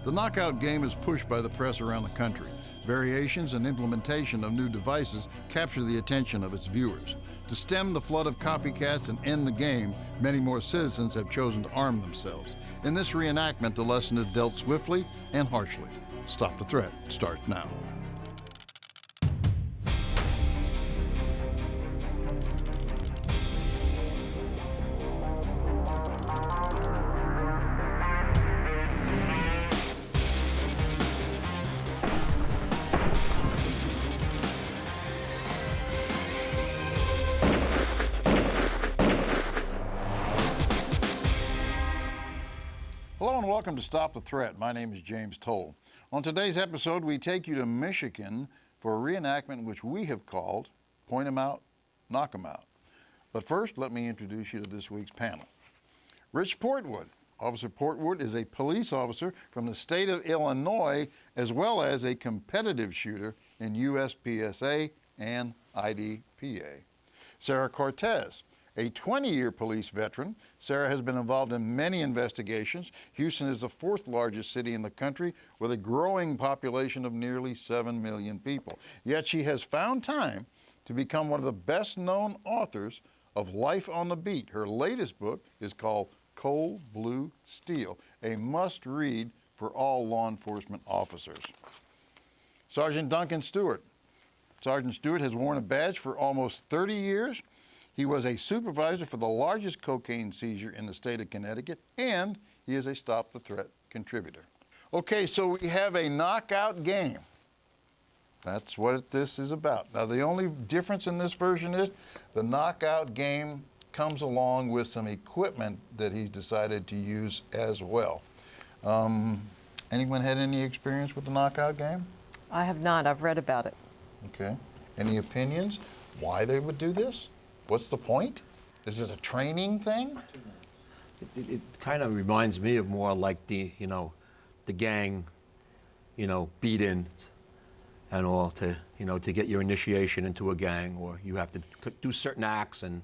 The knockout game is pushed by the press around the country. Variations and implementation of new devices capture the attention of its viewers. To stem the flood of copycats and end the game, many more citizens have chosen to arm themselves. In this reenactment, the lesson is dealt swiftly and harshly. Stop the Threat starts now. Hello and welcome to Stop the Threat. My name is James Towle. On today's episode, we take you to Michigan for a reenactment which we have called Point 'em Out, Knock 'em Out. But first, let me introduce you to this week's panel. Rich Portwood. Officer Portwood is a police officer from the state of Illinois, as well as a competitive shooter in USPSA and IDPA. Sarah Cortez. A 20-year police veteran, Sarah has been involved in many investigations. Houston is the fourth largest city in the country with a growing population of nearly 7 million people. Yet she has found time to become one of the best-known authors of Life on the Beat. Her latest book is called Cold Blue Steel, a must-read for all law enforcement officers. Sergeant Duncan Stewart. Sergeant Stewart has worn a badge for almost 30 years. He was a supervisor for the largest cocaine seizure in the state of Connecticut, and he is a Stop the Threat contributor. Okay, so we have a knockout game. That's what this is about. Now, the only difference in this version is the knockout game comes along with some equipment that he decided to use as well. Anyone had any experience with the knockout game? I have not. I've read about it. Okay. Any opinions? Why they would do this? What's the point? Is it a training thing? It kind of reminds me of more like the gang, beat-ins and all to get your initiation into a gang, or you have to do certain acts and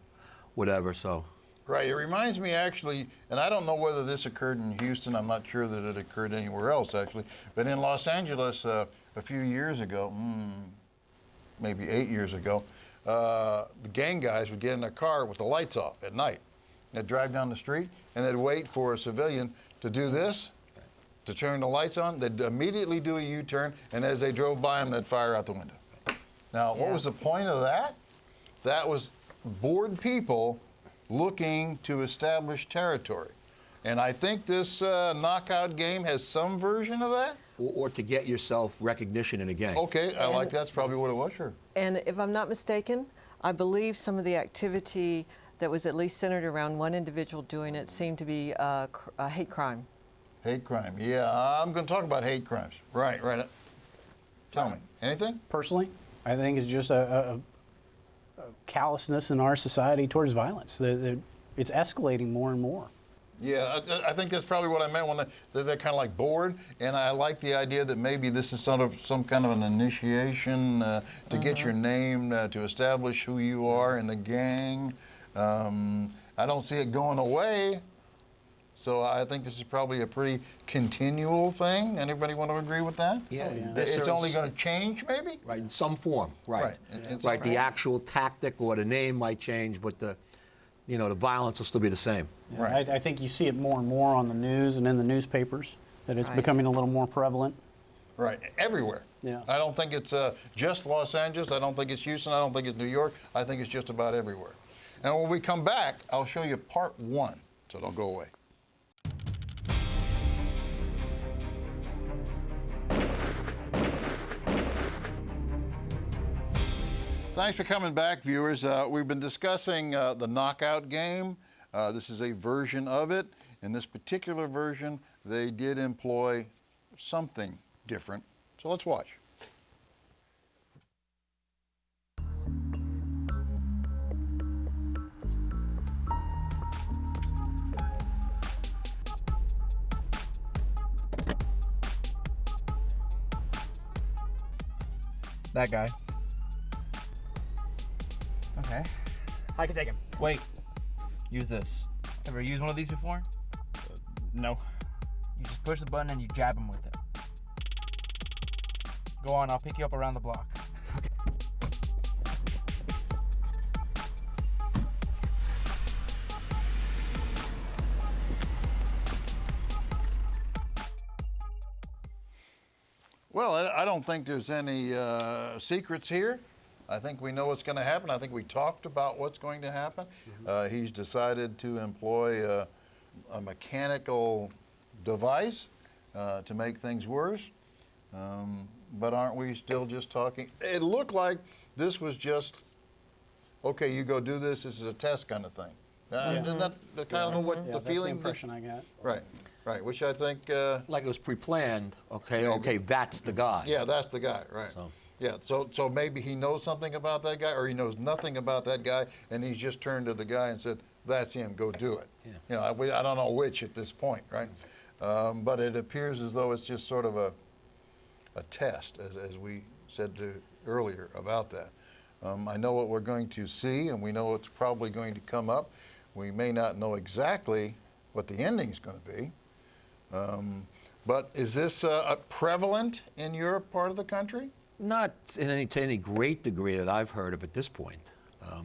whatever, so. Right, it reminds me actually, and I don't know whether this occurred in Houston, I'm not sure that it occurred anywhere else actually, but in Los Angeles a few years ago, maybe 8 years ago, the gang guys would get in their car with the lights off at night. They'd drive down the street and they'd wait for a civilian to do this, to turn the lights on. They'd immediately do a U-turn, and as they drove by them, they'd fire out the window. Now, what was the point of that? That was bored people looking to establish territory. And I think this knockout game has some version of that. Or to get yourself recognition in a gang. Okay, I like that's probably what it was, sure. And if I'm not mistaken, I believe some of the activity that was at least centered around one individual doing it seemed to be a hate crime. Hate crime, yeah. I'm going to talk about hate crimes. Right. Tell me, anything? Personally, I think it's just a callousness in our society towards violence. It's escalating more and more. Yeah, I think that's probably what I meant when they're kind of like bored, and I like the idea that maybe this is some kind of an initiation to get your name, to establish who you are in the gang. I don't see it going away, so I think this is probably a pretty continual thing. Anybody want to agree with that? Yeah. It's only going to change, maybe? Right, in some form, right. Right, the actual tactic or the name might change, but the violence will still be the same. Yeah, right. I think you see it more and more on the news and in the newspapers, that it's becoming a little more prevalent. Right, everywhere. Yeah. I don't think it's just Los Angeles. I don't think it's Houston. I don't think it's New York. I think it's just about everywhere. And when we come back, I'll show you part 1, so don't go away. Thanks for coming back, viewers. We've been discussing the knockout game. This is a version of it. In this particular version, they did employ something different. So let's watch. That guy. Okay. I can take him. Wait. Use this. Ever used one of these before? No. You just push the button and you jab him with it. Go on, I'll pick you up around the block. Well, I don't think there's any secrets here. I think we know what's going to happen. I think we talked about what's going to happen. He's decided to employ a mechanical device to make things worse. But aren't we still just talking? It looked like this was just, okay, you go do this. This is a test kind of thing. Isn't that the kind of what the that's feeling? the impression I got. Right, right. Which I think. Like it was pre-planned. Okay, that's the guy. Yeah, that's the guy. Right. So. Yeah. So maybe he knows something about that guy, or he knows nothing about that guy, and he's just turned to the guy and said, "That's him. Go do it." Yeah. You know, I don't know which at this point, right? But it appears as though it's just sort of a test, as we said earlier about that. I know what we're going to see, and we know what's probably going to come up. We may not know exactly what the ending is going to be. But is this prevalent in your part of the country? Not to any great degree that I've heard of at this point.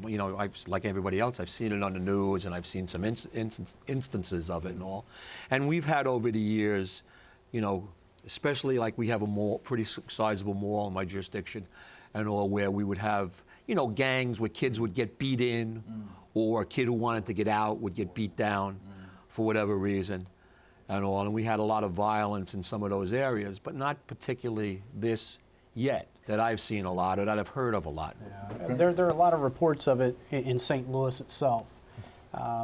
You know, like everybody else, I've seen it on the news, and I've seen some instances of it and all. And we've had over the years, you know, especially like we have a mall, pretty sizable mall in my jurisdiction, and all, where we would have, you know, gangs where kids would get beat in, or a kid who wanted to get out would get beat down for whatever reason, and all. And we had a lot of violence in some of those areas, but not particularly this yet, that I've seen a lot, or that I've heard of a lot. Yeah. There are a lot of reports of it in St. Louis itself.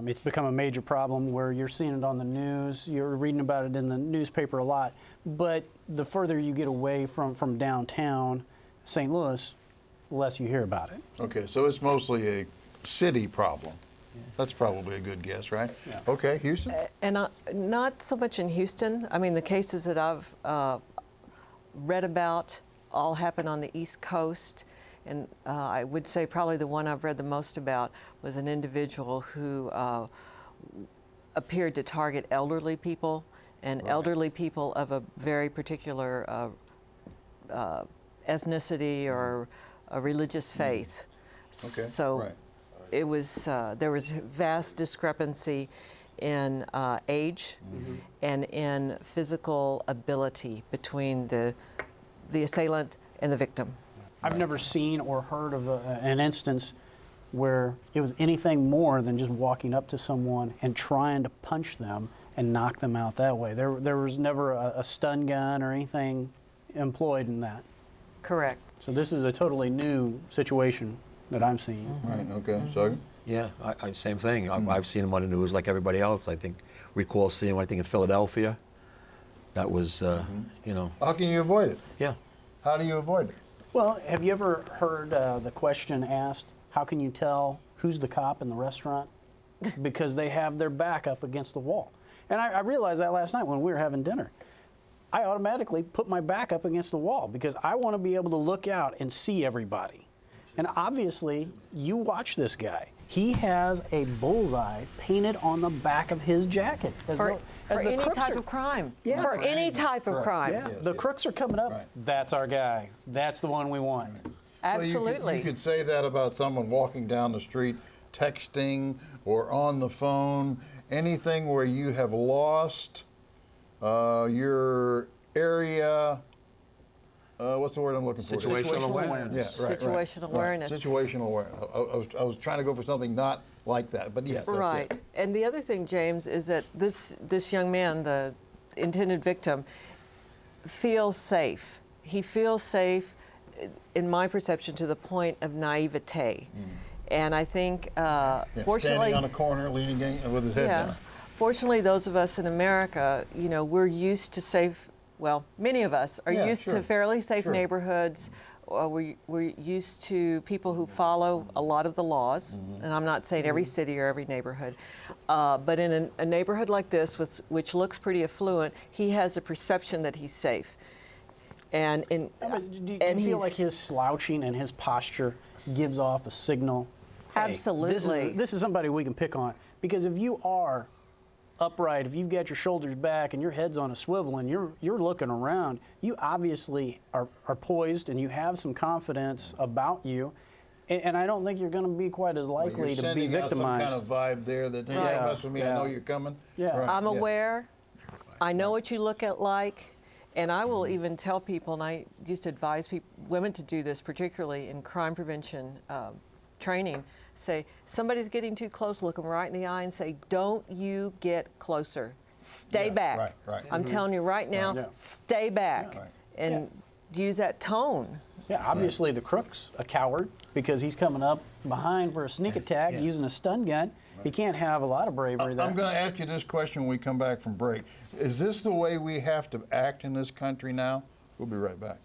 It's become a major problem where you're seeing it on the news, you're reading about it in the newspaper a lot, but the further you get away from downtown St. Louis, the less you hear about it. Okay, so it's mostly a city problem. That's probably a good guess, right? Yeah. Okay, Houston? And not so much in Houston. I mean, the cases that I've read about all happen on the East Coast. And I would say probably the one I've read the most about was an individual who appeared to target elderly people, and elderly people of a very particular ethnicity or a religious faith. Okay, So right. it was there was vast discrepancy in age and in physical ability between the assailant and the victim. I've never seen or heard of an instance where it was anything more than just walking up to someone and trying to punch them and knock them out that way. There was never a stun gun or anything employed in that. Correct. So this is a totally new situation that I'm seeing. Right, okay, so Yeah, same thing. I've seen them on the news like everybody else. I think, recall seeing one, I think, in Philadelphia. That was, you know. how can you avoid it? Yeah. How do you avoid it? Well, have you ever heard the question asked, how can you tell who's the cop in the restaurant? Because they have their back up against the wall. And I realized that last night when we were having dinner. I automatically put my back up against the wall because I want to be able to look out and see everybody. And obviously, you watch this guy. He has a bullseye painted on the back of his jacket. For the any crooks type are- of crime. Yeah. For any type of Correct. crime. Yeah, Yes, the yes. crooks are coming up. Right. That's our guy. That's the one we want. Absolutely. So you could say that about someone walking down the street, texting, or on the phone, anything where you have lost your area. What's the word I'm looking for? Situational awareness. Yeah, right. Situational awareness. Situational awareness. I was trying to go for something not like that, but yes, that's Right. it. And the other thing, James, is that this young man, the intended victim, feels safe. He feels safe, in my perception, to the point of naivete. And I think, Yeah, fortunately, standing on a corner, leaning with his head down. fortunately, those of us in America, you know, we're used to safe. Well, many of us are Yeah, used sure, to fairly safe sure. neighborhoods. We're used to people who follow a lot of the laws, and I'm not saying every city or every neighborhood, but in a neighborhood like this, which looks pretty affluent, he has a perception that he's safe. And Do you feel like his slouching and his posture gives off a signal? Hey, Absolutely. This is somebody we can pick on. Because if you are upright, if you've got your shoulders back and your head's on a swivel and you're looking around, you obviously are poised and you have some confidence about you. And I don't think you're going to be quite as likely to be victimized. Some kind of vibe there that, hey, don't mess with me, I know you're coming. Yeah. Right, I'm aware. I know what you look at like. And I will even tell people, and I used to advise women to do this, particularly in crime prevention training, say, somebody's getting too close, look them right in the eye and say, don't you get closer. Stay back. Right. I'm telling you right now, stay back. Right. And use that tone. Yeah, obviously the crook's a coward because he's coming up behind for a sneak attack using a stun gun. He can't have a lot of bravery there. I'm going to ask you this question when we come back from break. Is this the way we have to act in this country now? We'll be right back.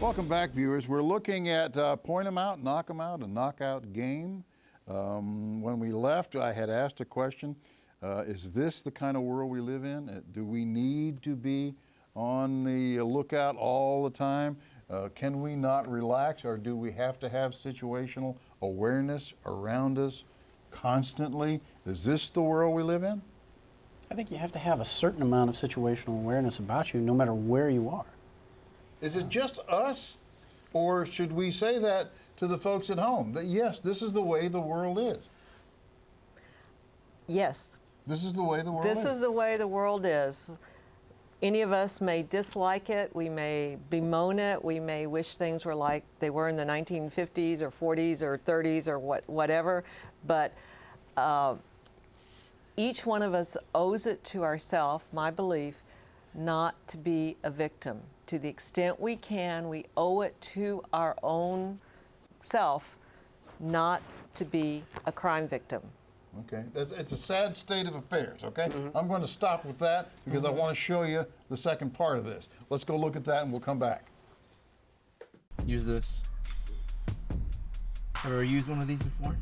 Welcome back, viewers. We're looking at point 'em out, knock 'em out, a knockout game. When we left, I had asked a question, is this the kind of world we live in? Do we need to be on the lookout all the time? Can we not relax, or do we have to have situational awareness around us constantly? Is this the world we live in? I think you have to have a certain amount of situational awareness about you no matter where you are. Is it just us, or should we say that to the folks at home, that yes, this is the way the world is? Yes. This is the way the world is. This is the way the world is. Any of us may dislike it, we may bemoan it, we may wish things were like they were in the 1950s or 40s or 30s or whatever, but each one of us owes it to ourselves, my belief, not to be a victim. To the extent we can, we owe it to our own self not to be a crime victim. Okay, it's a sad state of affairs, okay? I'm going to stop with that because I want to show you the second part of this. Let's go look at that and we'll come back. Use this. Ever used one of these before?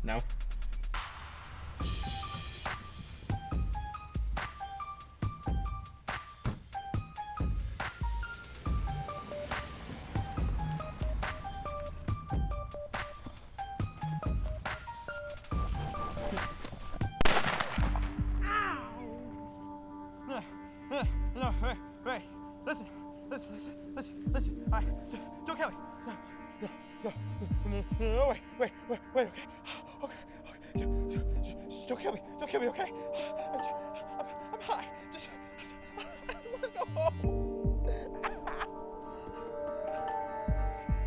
No? No, wait, listen. All right, don't kill me. No, wait, okay. Just don't kill me, okay? I'm high. I want to go home.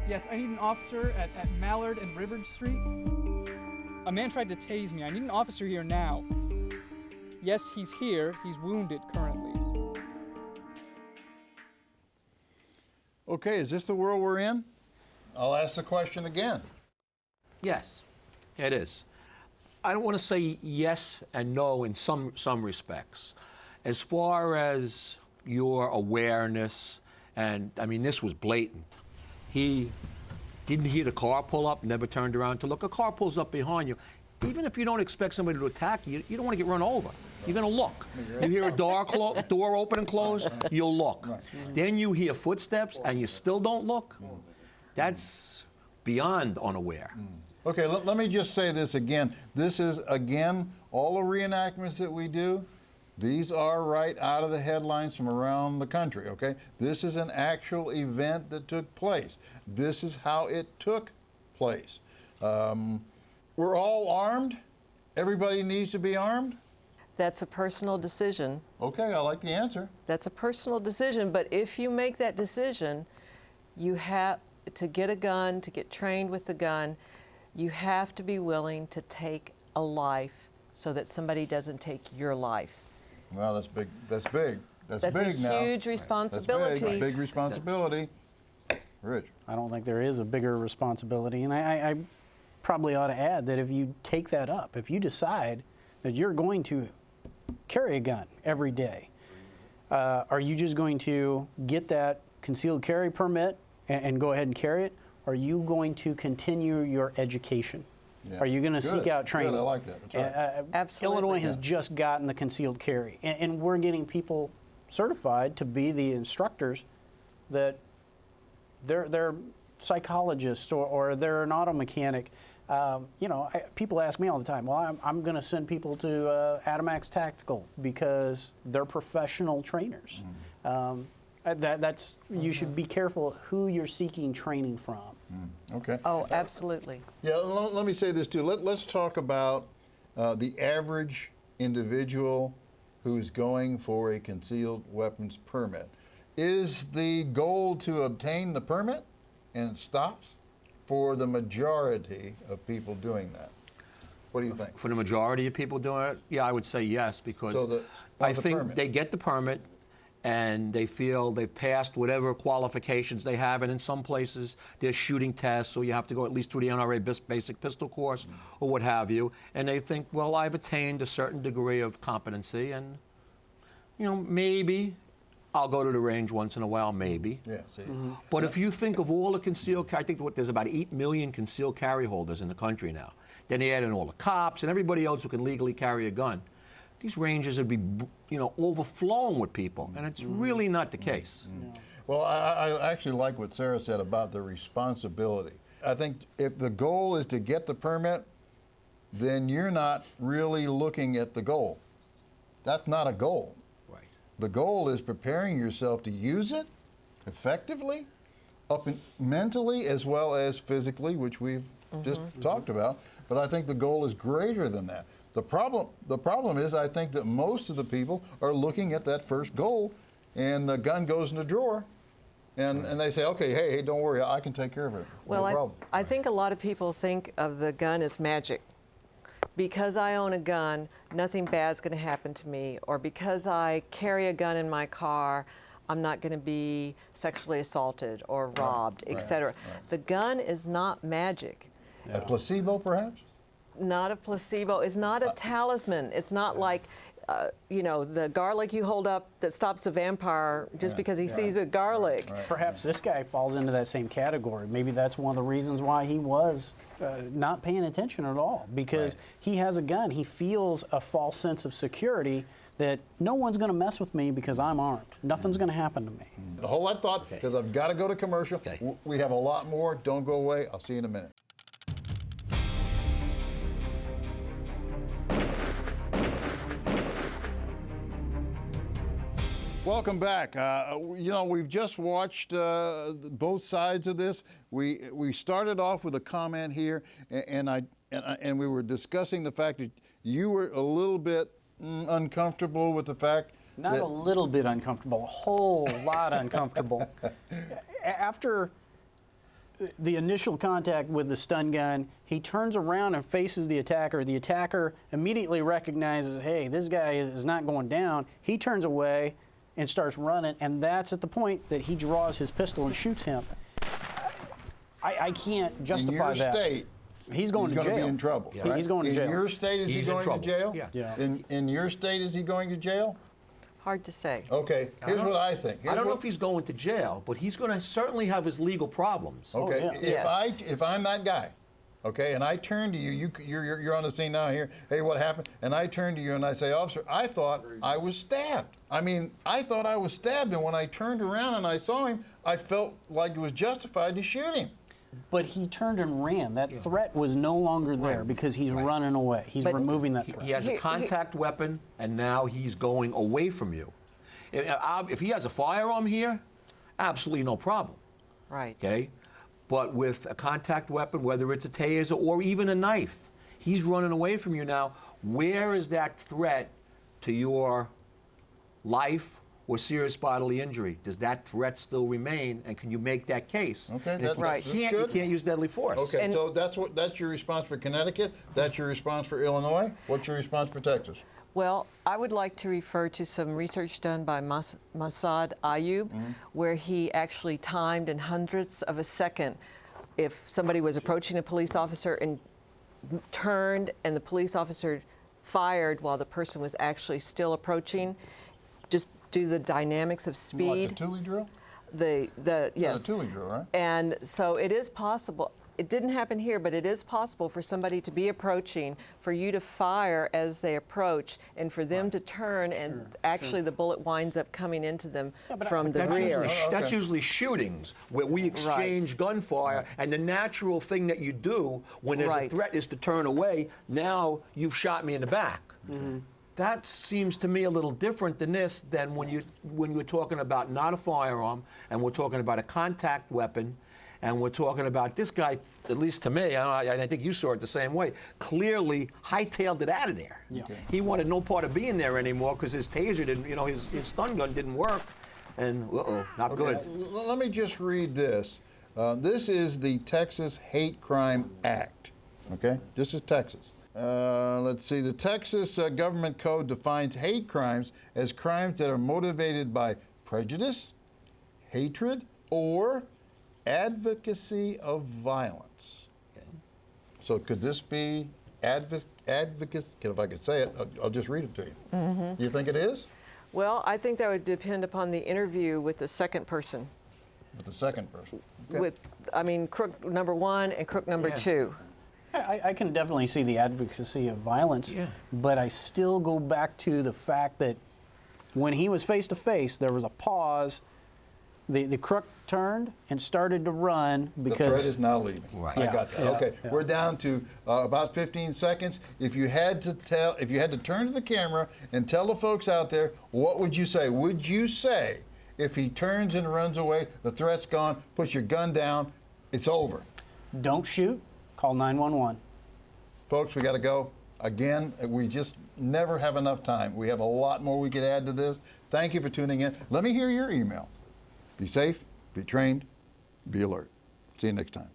Yes, I need an officer at Mallard and Rivard Street. A man tried to tase me. I need an officer here now. Yes, he's here. He's wounded currently. Okay, is this the world we're in? I'll ask the question again. Yes, it is. I don't want to say yes and no in some respects. As far as your awareness, and I mean, this was blatant. He didn't hear the car pull up, never turned around to look. A car pulls up behind you. Even if you don't expect somebody to attack you, you don't want to get run over. You're going to look. You hear a door open and close, you'll look. Then you hear footsteps and you still don't look. That's beyond unaware. Okay, let me just say this again. This is, again, all the reenactments that we do, these are right out of the headlines from around the country, okay? This is an actual event that took place. This is how it took place. We're all armed. Everybody needs to be armed. That's a personal decision. Okay, I like the answer. That's a personal decision, but if you make that decision, you have to get a gun, to get trained with the gun, you have to be willing to take a life so that somebody doesn't take your life. Well, that's big. That's big. That's big now. That's a huge responsibility. That's big responsibility. Rich. I don't think there is a bigger responsibility. And I probably ought to add that if you take that up, if you decide that you're going to carry a gun every day, are you just going to get that concealed carry permit and go ahead and carry it? Or are you going to continue your education? Yeah. Are you going to seek out training? Good, I like that. That's right. Absolutely. Illinois has just gotten the concealed carry, and we're getting people certified to be the instructors that they're psychologists or they're an auto mechanic. People ask me all the time, well, I'm going to send people to Atomax Tactical because they're professional trainers. You should be careful who you're seeking training from. Okay. Oh, absolutely. Yeah, let me say this too. Let's talk about the average individual who's going for a concealed weapons permit. Is the goal to obtain the permit and it stops? For the majority of people doing that, what do you think? For the majority of people doing it, yeah, I would say yes, because I think permit. they get the permit and they feel they've passed whatever qualifications they have, and in some places there's shooting tests, so you have to go at least through the NRA basic pistol course or what have you, and they think, well, I've attained a certain degree of competency, and maybe I'll go to the range once in a while, maybe. Yeah, see. But if you think of all the concealed carry, I think there's about 8 million concealed carry holders in the country now. Then they add in all the cops and everybody else who can legally carry a gun. These ranges would be, overflowing with people, and it's really not the case. Well, I actually like what Sarah said about the responsibility. I think if the goal is to get the permit, then you're not really looking at the goal. That's not a goal. The goal is preparing yourself to use it effectively, mentally as well as physically, which we've just talked about. But I think the goal is greater than that. The problem is I think that most of the people are looking at that first goal, and the gun goes in the drawer, and they say, okay, hey, don't worry, I can take care of it. Well, no problem. I think a lot of people think of the gun as magic. Because I own a gun, nothing bad's going to happen to me, or because I carry a gun in my car, I'm not going to be sexually assaulted or robbed, etc. Right. The gun is not magic. A placebo, perhaps? Not a placebo. It's not a talisman. It's not like, the garlic you hold up that stops a vampire just because he sees a garlic. Perhaps this guy falls into that same category. Maybe that's one of the reasons why he was not paying attention at all, because he has a gun. He feels a false sense of security that no one's going to mess with me because I'm armed. Nothing's going to happen to me. Hold that thought, because I've got to go to commercial. Okay. We have a lot more. Don't go away. I'll see you in a minute. Welcome back. We've just watched both sides of this. We started off with a comment here, and we were discussing the fact that you were a little bit uncomfortable with the fact Not that a little bit uncomfortable, a whole lot uncomfortable. After the initial contact with the stun gun, he turns around and faces the attacker. The attacker immediately recognizes, hey, this guy is not going down. He turns away and starts running, and that's at the point that he draws his pistol and shoots him. I can't justify that. In your state, he's going to jail. He's going to be in trouble. Yeah. He's going to jail. In your state, is he He's in going to trouble. jail? Yeah. In your state, is he going to jail? Hard to say. Okay, here's what I think. I don't know if he's going to jail, but he's going to certainly have his legal problems. Okay, Oh, yeah. if I'm that guy, okay, and I turn to you, you're on the scene now here, hey, what happened? And I turn to you and I say, officer, I thought I was stabbed. I thought I was stabbed, and when I turned around and I saw him, I felt like it was justified to shoot him. But he turned and ran. That threat was no longer there because he's running away. He's But removing that threat. He has a contact weapon, and now he's going away from you. If he has a firearm here, absolutely no problem. Right. Okay? But with a contact weapon, whether it's a taser or even a knife, he's running away from you now. Where is that threat to your life or serious bodily injury? Does that threat still remain, and can you make that case? Okay, And if you right. can't, That's good. you can't use deadly force. Okay, And- so that's your response for Connecticut. That's your response for Illinois. What's your response for Texas? Well, I would like to refer to some research done by Masad Ayub, where he actually timed in hundredths of a second if somebody was approaching a police officer and turned and the police officer fired while the person was actually still approaching, just due to the dynamics of speed. Like the Towle drill? Yes. The Towle drill, right? And so it is possible. it didn't happen here, but it is possible for somebody to be approaching, for you to fire as they approach, and for them to turn, and actually the bullet winds up coming into them from the That's rear. that's usually shootings where we exchange gunfire, and the natural thing that you do when there's a threat is to turn away. Now you've shot me in the back. That seems to me a little different than this, than when you're talking about not a firearm, and we're talking about a contact weapon, and we're talking about this guy, at least to me, I think you saw it the same way, clearly hightailed it out of there. Yeah. He wanted no part of being there anymore because his taser didn't, his stun gun didn't work, and not good. Let me just read this. This is the Texas Hate Crime Act, okay? This is Texas. Let's see, the Texas government code defines hate crimes as crimes that are motivated by prejudice, hatred, or advocacy of violence. Okay. So could this be advocacy, if I could say it, I'll just read it to you. You think it is? Well, I think that would depend upon the interview with the second person. With the second person? Okay. With, crook number one and crook number two. I can definitely see the advocacy of violence, but I still go back to the fact that when he was face to face, there was a pause. The crook turned and started to run because the threat is now leaving. Right. I got that. Okay, we're down to about 15 seconds. If you had to turn to the camera and tell the folks out there, what would you say? Would you say if he turns and runs away, the threat's gone, puts your gun down, it's over? Don't shoot. Call 911. Folks, we got to go. Again, we just never have enough time. We have a lot more we could add to this. Thank you for tuning in. Let me hear your email. Be safe, be trained, be alert. See you next time.